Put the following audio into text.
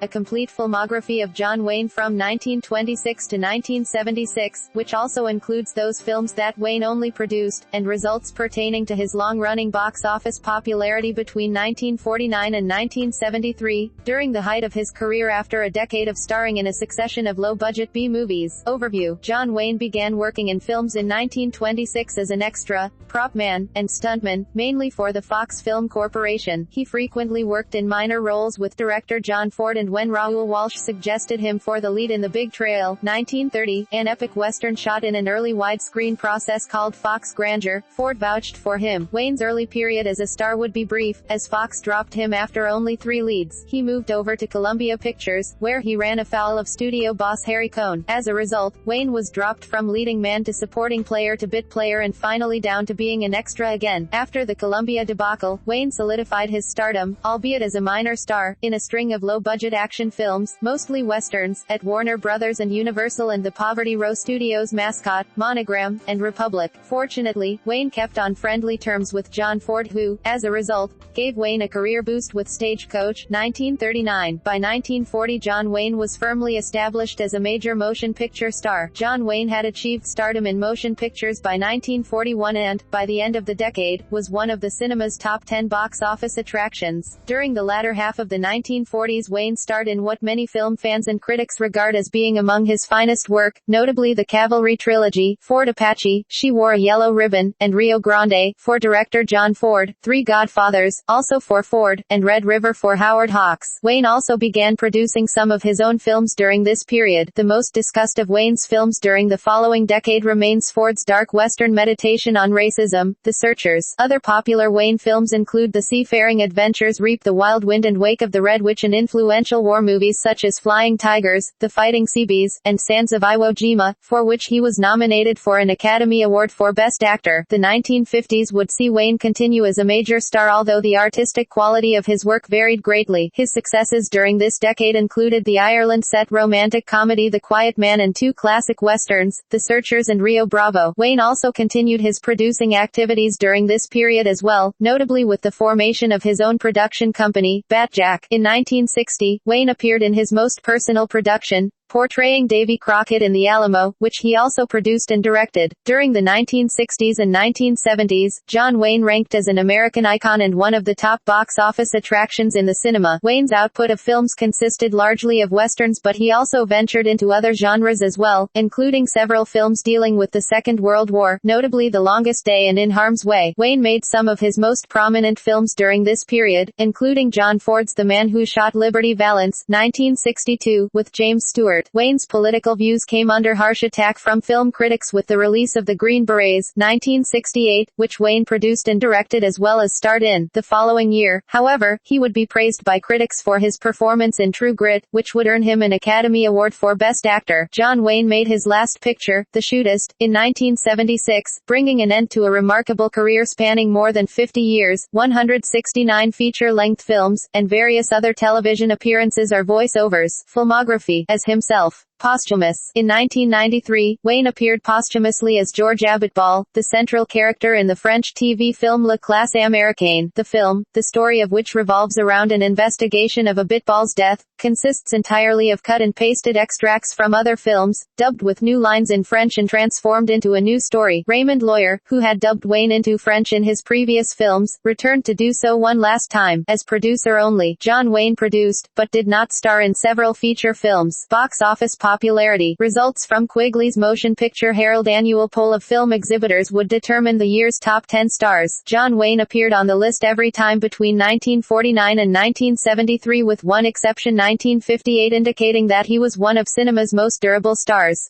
A complete filmography of John Wayne from 1926 to 1976, which also includes those films that Wayne only produced, and results pertaining to his long-running box office popularity between 1949 and 1973, during the height of his career after a decade of starring in a succession of low-budget B-movies. Overview: John Wayne began working in films in 1926 as an extra, prop man, and stuntman, mainly for the Fox Film Corporation. He frequently worked in minor roles with director John Ford, and when Raoul Walsh suggested him for the lead in The Big Trail, 1930, an epic western shot in an early widescreen process called Fox Grandeur, Ford vouched for him. Wayne's early period as a star would be brief, as Fox dropped him after only 3 leads. He moved over to Columbia Pictures, where he ran afoul of studio boss Harry Cohn. As a result, Wayne was dropped from leading man to supporting player to bit player and finally down to being an extra again. After the Columbia debacle, Wayne solidified his stardom, albeit as a minor star, in a string of low-budget action films, mostly westerns, at Warner Brothers and Universal and the Poverty Row Studios' Mascot, Monogram, and Republic. Fortunately, Wayne kept on friendly terms with John Ford, who, as a result, gave Wayne a career boost with Stagecoach, 1939. By 1940, John Wayne was firmly established as a major motion picture star. John Wayne had achieved stardom in motion pictures by 1941 and, by the end of the decade, was one of the cinema's top 10 box office attractions. During the latter half of the 1940s, Wayne starred in what many film fans and critics regard as being among his finest work, notably the Cavalry trilogy, Ford Apache, She Wore a Yellow Ribbon, and Rio Grande, for director John Ford, Three Godfathers, also for Ford, and Red River for Howard Hawks. Wayne also began producing some of his own films during this period. The most discussed of Wayne's films during the following decade remains Ford's dark western meditation on racism, The Searchers. Other popular Wayne films include The Seafaring Adventures, Reap the Wild Wind and Wake of the Red Witch, and influential war movies such as Flying Tigers, The Fighting Seabees, and Sands of Iwo Jima, for which he was nominated for an Academy Award for Best Actor. The 1950s would see Wayne continue as a major star, although the artistic quality of his work varied greatly. His successes during this decade included the Ireland-set romantic comedy The Quiet Man and 2 classic westerns, The Searchers and Rio Bravo. Wayne also continued his producing activities during this period as well, notably with the formation of his own production company, Batjack. In 1960, Wayne appeared in his most personal production, portraying Davy Crockett in The Alamo, which he also produced and directed. During the 1960s and 1970s, John Wayne ranked as an American icon and one of the top box office attractions in the cinema. Wayne's output of films consisted largely of westerns, but he also ventured into other genres as well, including several films dealing with the Second World War, notably The Longest Day and In Harm's Way. Wayne made some of his most prominent films during this period, including John Ford's The Man Who Shot Liberty Valance, 1962, with James Stewart. Wayne's political views came under harsh attack from film critics with the release of The Green Berets, 1968, which Wayne produced and directed as well as starred in. The following year, however, he would be praised by critics for his performance in True Grit, which would earn him an Academy Award for Best Actor. John Wayne made his last picture, The Shootist, in 1976, bringing an end to a remarkable career spanning more than 50 years, 169 feature-length films, and various other television appearances or voice-overs. Filmography, as himself. Posthumous. In 1993, Wayne appeared posthumously as George Abitbol, the central character in the French TV film La Classe Américaine. The film, the story of which revolves around an investigation of Abitbol's death, consists entirely of cut and pasted extracts from other films, dubbed with new lines in French and transformed into a new story. Raymond Lawyer, who had dubbed Wayne into French in his previous films, returned to do so one last time, as producer only. John Wayne produced, but did not star in several feature films. Box office popularity. Results from Quigley's Motion Picture Herald annual poll of film exhibitors would determine the year's top 10 stars. John Wayne appeared on the list every time between 1949 and 1973, with one exception, 1958, indicating that he was one of cinema's most durable stars.